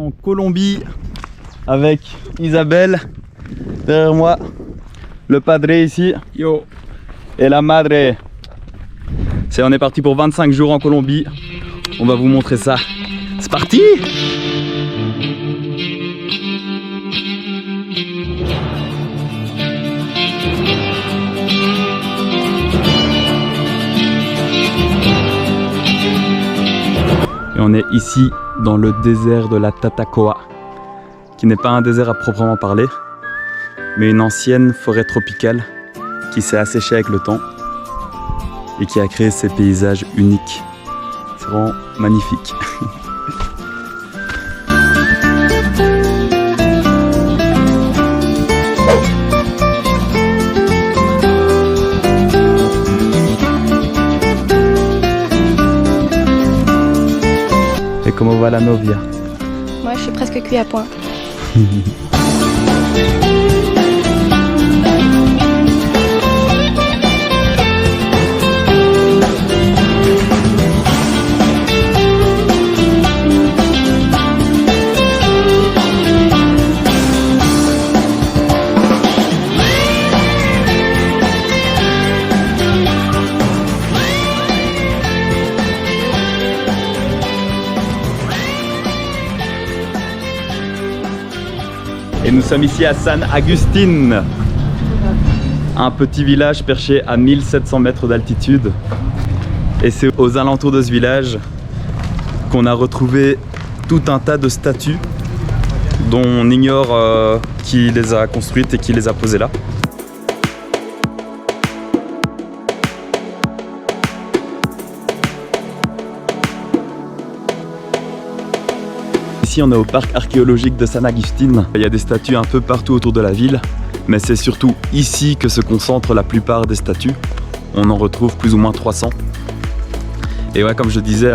en Colombie avec Isabelle derrière moi, le padre ici. Yo. Et la madre. On est parti pour 25 jours en Colombie. On va vous montrer ça. C'est parti! Et on est ici dans le désert de la Tatacoa, qui n'est pas un désert à proprement parler, mais une ancienne forêt tropicale qui s'est asséchée avec le temps et qui a créé ces paysages uniques. C'est vraiment magnifique. Et comment va la novia? Moi, je suis presque cuit à point. Et nous sommes ici à San Agustín, un petit village perché à 1700 mètres d'altitude. Et c'est aux alentours de ce village qu'on a retrouvé tout un tas de statues dont on ignore qui les a construites et qui les a posées là. Ici on est au parc archéologique de San Agustín. Il y a des statues un peu partout autour de la ville, mais c'est surtout ici que se concentrent la plupart des statues. On en retrouve plus ou moins 300. Et ouais, comme je disais,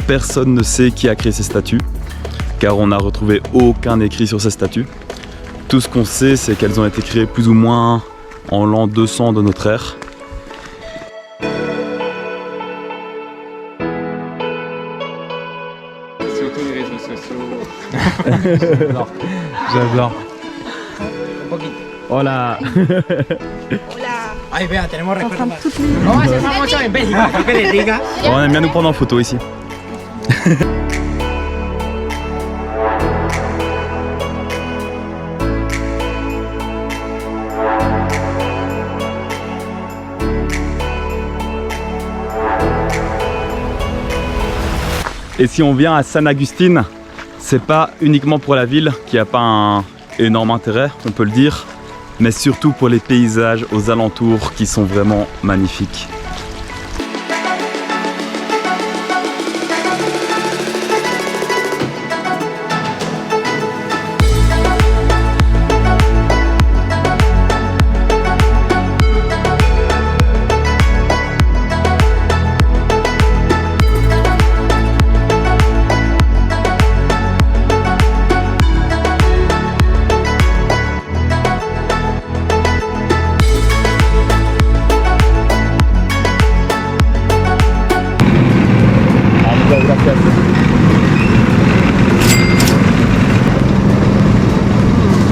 personne ne sait qui a créé ces statues, car on n'a retrouvé aucun écrit sur ces statues. Tout ce qu'on sait, c'est qu'elles ont été créées plus ou moins en l'an 200 de notre ère. Surtout les réseaux sociaux. J'adore. Un poquito. Hola. Ay, vea, tenemos recuerdos. Vamos a hacer famosos en México, que les diga. On aime bien nous prendre en photo ici. Et si on vient à San Agustín, c'est pas uniquement pour la ville qui n'a pas un énorme intérêt, on peut le dire, mais surtout pour les paysages aux alentours qui sont vraiment magnifiques.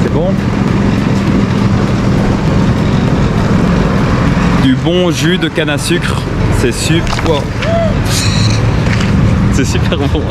C'est bon? Du bon jus de canne à sucre, c'est super. C'est super bon.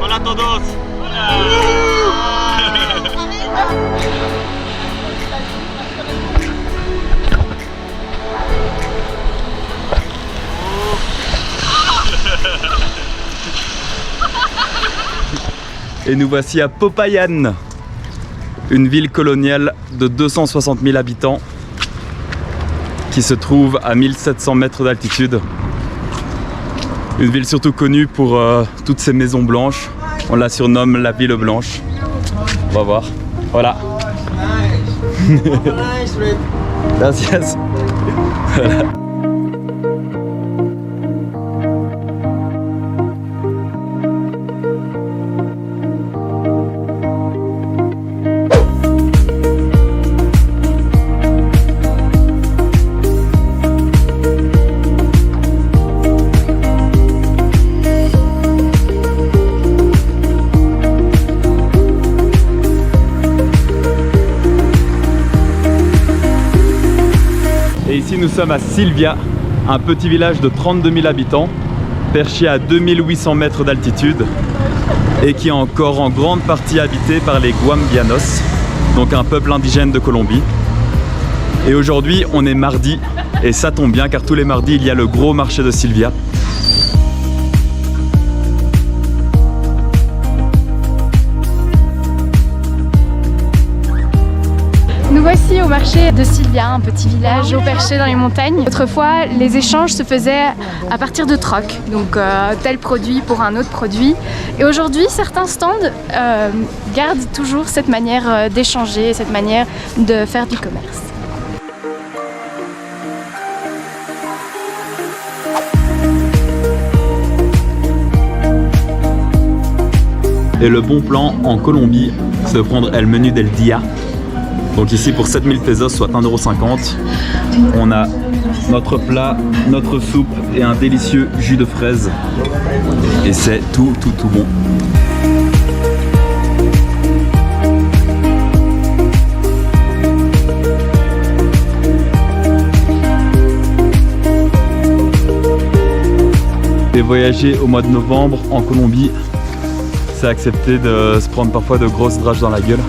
Hola a todos. Et nous voici à Popayan, une ville coloniale de 260 000 habitants qui se trouve à 1700 mètres d'altitude. Une ville surtout connue pour toutes ces maisons blanches. On la surnomme la ville blanche. On va voir. Voilà. Nice, Red. Gracias. Voilà. Et ici nous sommes à Silvia, un petit village de 32 000 habitants, perché à 2800 mètres d'altitude et qui est encore en grande partie habité par les Guambianos, donc un peuple indigène de Colombie. Et aujourd'hui on est mardi et ça tombe bien car tous les mardis il y a le gros marché de Silvia. Nous voici au marché de Silvia, un petit village au perché dans les montagnes. Autrefois, les échanges se faisaient à partir de trocs, donc tel produit pour un autre produit. Et aujourd'hui, certains stands gardent toujours cette manière d'échanger, cette manière de faire du commerce. Et le bon plan en Colombie, c'est de prendre le menu del dia. Donc ici pour 7000 pesos, soit 1,50 €, on a notre plat, notre soupe et un délicieux jus de fraise. Et c'est tout bon. Et voyager au mois de novembre en Colombie, c'est accepter de se prendre parfois de grosses draches dans la gueule.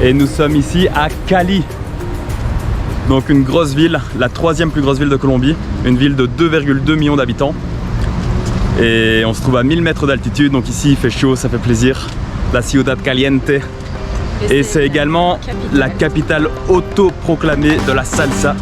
Et nous sommes ici à Cali, donc une grosse ville, la 3e plus grosse ville de Colombie, une ville de 2,2 millions d'habitants. Et on se trouve à 1000 mètres d'altitude, donc ici il fait chaud, ça fait plaisir. La Ciudad Caliente. Et c'est également la capitale autoproclamée de la salsa.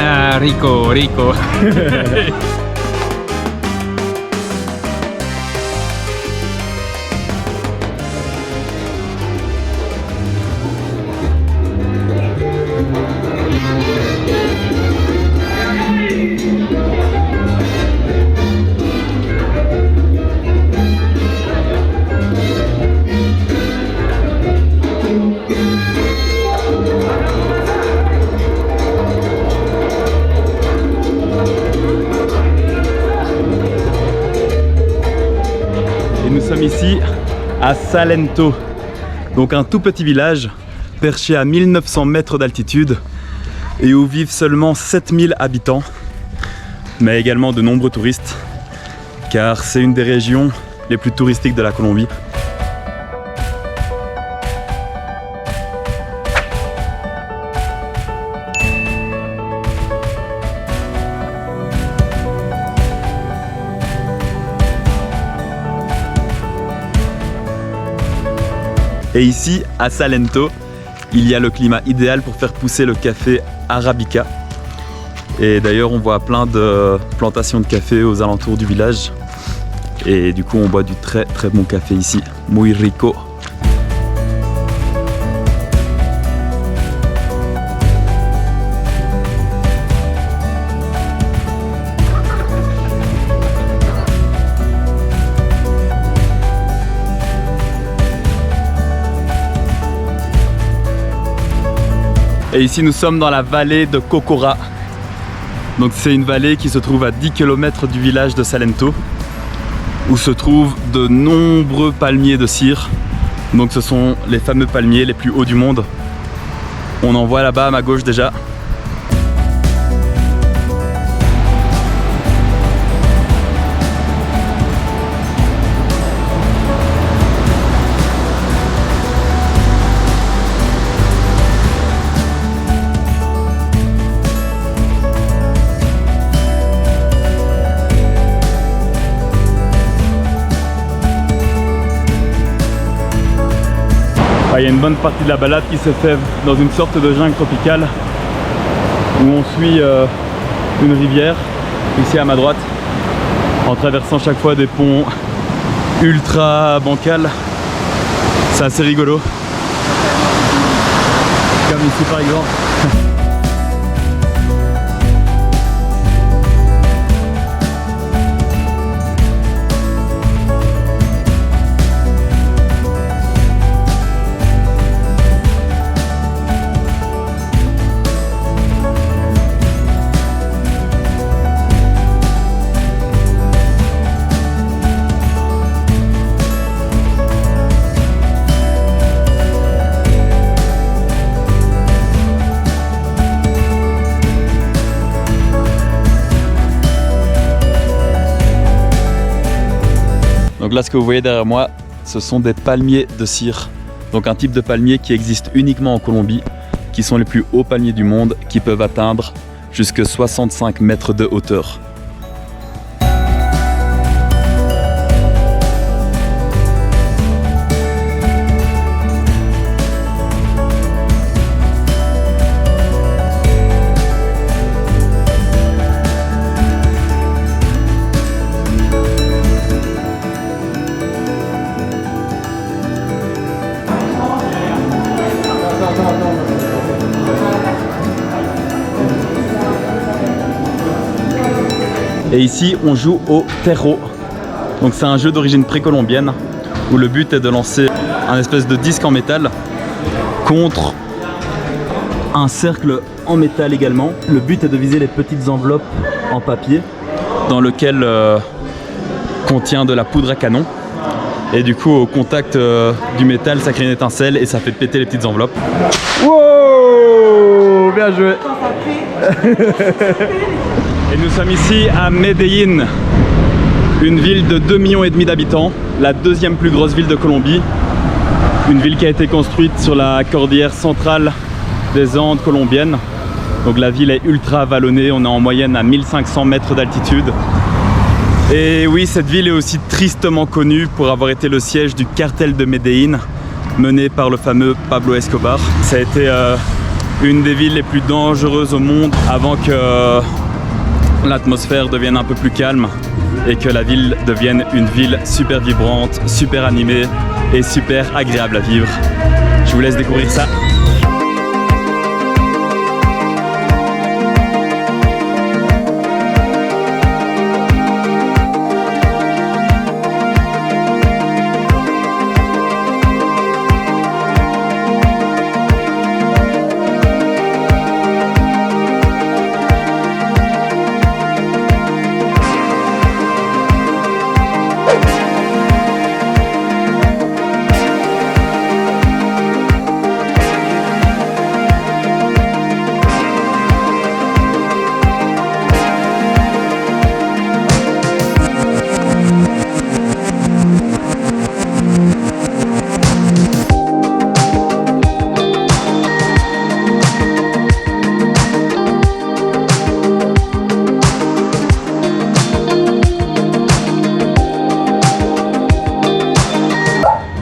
Ah, rico, rico. Ici à Salento, donc un tout petit village perché à 1900 mètres d'altitude et où vivent seulement 7000 habitants, mais également de nombreux touristes car c'est une des régions les plus touristiques de la Colombie. Et ici, à Salento, il y a le climat idéal pour faire pousser le café Arabica. Et d'ailleurs, on voit plein de plantations de café aux alentours du village. Et du coup, on boit du très bon café ici, muy rico. Et ici nous sommes dans la vallée de Cocora. Donc c'est une vallée qui se trouve à 10 km du village de Salento, où se trouvent de nombreux palmiers de cire. Donc ce sont les fameux palmiers les plus hauts du monde. On en voit là-bas à ma gauche déjà. Il y a une bonne partie de la balade qui se fait dans une sorte de jungle tropicale où on suit une rivière ici à ma droite en traversant chaque fois des ponts ultra bancals. C'est assez rigolo, comme ici par exemple. Donc là, ce que vous voyez derrière moi, ce sont des palmiers de cire. Donc un type de palmier qui existe uniquement en Colombie, qui sont les plus hauts palmiers du monde, qui peuvent atteindre jusqu'à 65 mètres de hauteur. Et ici, on joue au terreau. Donc c'est un jeu d'origine précolombienne où le but est de lancer un espèce de disque en métal contre un cercle en métal également. Le but est de viser les petites enveloppes en papier dans lequel contient de la poudre à canon. Et du coup, au contact du métal, ça crée une étincelle et ça fait péter les petites enveloppes. Wow, bien joué. Et nous sommes ici à Medellín, une ville de 2,5 millions d'habitants, la deuxième plus grosse ville de Colombie. Une ville qui a été construite sur la cordillère centrale des Andes colombiennes. Donc la ville est ultra vallonnée, on est en moyenne à 1500 mètres d'altitude. Et oui, cette ville est aussi tristement connue pour avoir été le siège du cartel de Medellín, mené par le fameux Pablo Escobar. Ça a été une des villes les plus dangereuses au monde avant que l'atmosphère devienne un peu plus calme et que la ville devienne une ville super vibrante, super animée et super agréable à vivre. Je vous laisse découvrir ça.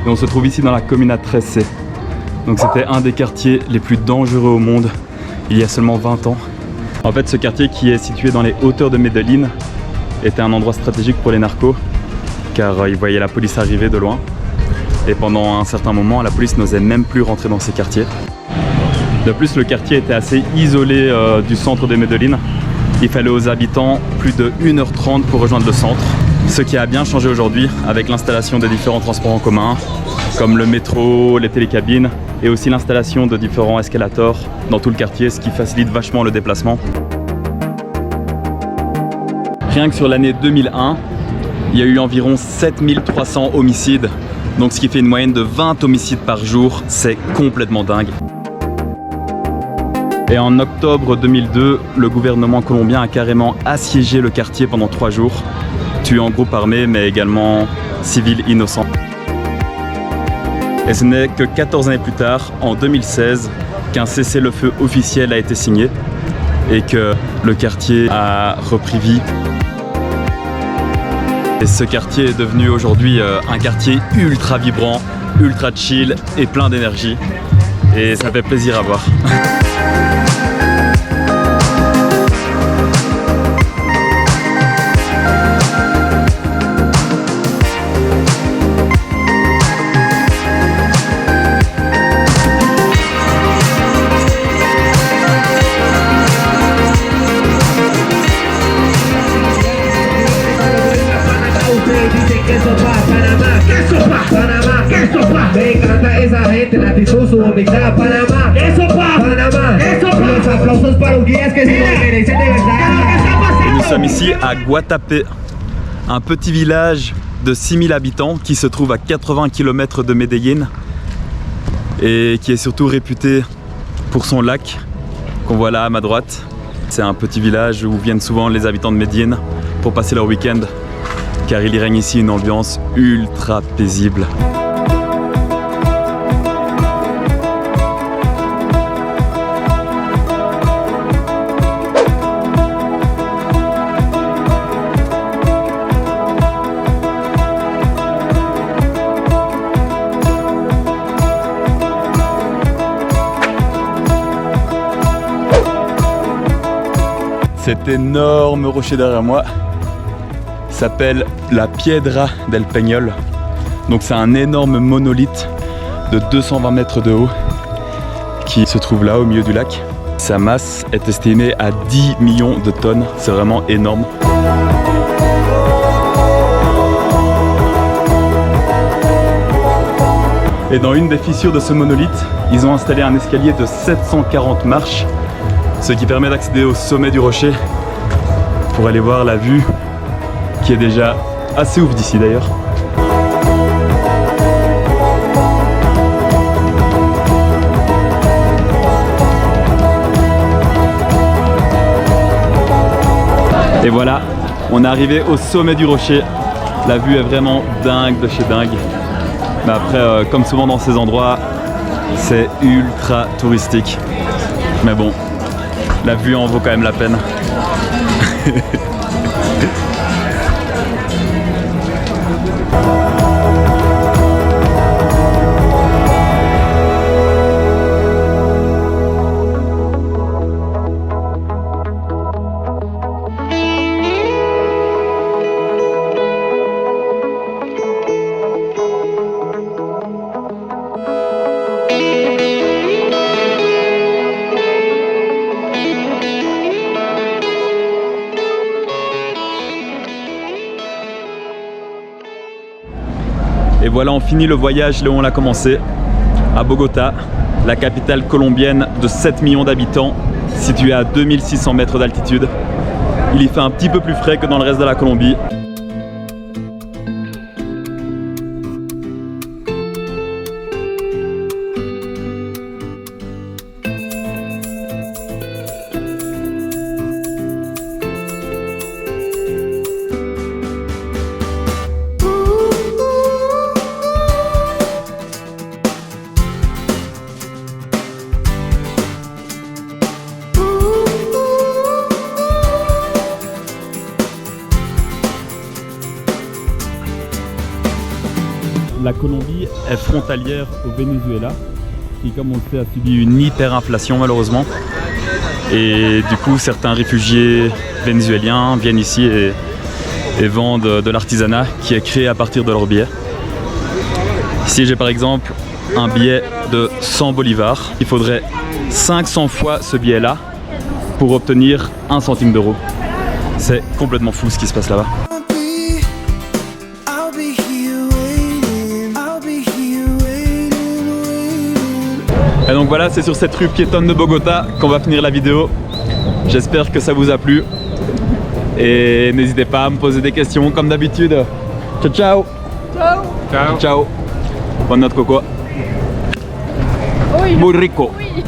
On se trouve ici dans la Comuna 13C. Donc c'était un des quartiers les plus dangereux au monde il y a seulement 20 ans. En fait, ce quartier qui est situé dans les hauteurs de Medellín était un endroit stratégique pour les narcos car ils voyaient la police arriver de loin. Et pendant un certain moment, la police n'osait même plus rentrer dans ces quartiers. De plus, le quartier était assez isolé du centre de Medellín. Il fallait aux habitants plus de 1h30 pour rejoindre le centre. Ce qui a bien changé aujourd'hui avec l'installation des différents transports en commun, comme le métro, les télécabines et aussi l'installation de différents escalators dans tout le quartier, ce qui facilite vachement le déplacement. Rien que sur l'année 2001, il y a eu environ 7300 homicides, donc ce qui fait une moyenne de 20 homicides par jour, c'est complètement dingue. Et en octobre 2002, le gouvernement colombien a carrément assiégé le quartier pendant 3 jours, tuant groupes armés mais également civils innocents. Et ce n'est que 14 années plus tard, en 2016, qu'un cessez-le-feu officiel a été signé et que le quartier a repris vie. Et ce quartier est devenu aujourd'hui un quartier ultra vibrant, ultra chill et plein d'énergie. Et ça fait plaisir à voir. Et nous sommes ici à Guatapé, un petit village de 6000 habitants qui se trouve à 80 km de Medellín et qui est surtout réputé pour son lac qu'on voit là à ma droite. C'est un petit village où viennent souvent les habitants de Medellín pour passer leur week-end, car il y règne ici une ambiance ultra paisible. Cet énorme rocher derrière moi s'appelle la Piedra del Peñol. Donc c'est un énorme monolithe de 220 mètres de haut qui se trouve là au milieu du lac. Sa masse est estimée à 10 millions de tonnes, c'est vraiment énorme. Et dans une des fissures de ce monolithe, ils ont installé un escalier de 740 marches, ce qui permet d'accéder au sommet du rocher pour aller voir la vue qui est déjà assez ouf d'ici d'ailleurs. Et voilà, on est arrivé au sommet du rocher. La vue est vraiment dingue de chez dingue. Mais après, comme souvent dans ces endroits, c'est ultra touristique. Mais bon, la vue en vaut quand même la peine. Et voilà, on finit le voyage là où on l'a commencé, à Bogota, la capitale colombienne de 7 millions d'habitants, située à 2600 mètres d'altitude. Il y fait un petit peu plus frais que dans le reste de la Colombie. La Colombie est frontalière au Venezuela, qui, comme on le sait, a subi une hyperinflation malheureusement. Et du coup, certains réfugiés vénézuéliens viennent ici et vendent de l'artisanat qui est créé à partir de leurs billets. Ici, j'ai par exemple un billet de 100 bolivars. Il faudrait 500 fois ce billet-là pour obtenir 1 centime d'euro. C'est complètement fou ce qui se passe là-bas. Et donc voilà, c'est sur cette rue piétonne de Bogota qu'on va finir la vidéo. J'espère que ça vous a plu. Et n'hésitez pas à me poser des questions comme d'habitude. Ciao ciao. Ciao. Ciao. Ciao. Bonne note Coco. Oui. Muy rico. Oui.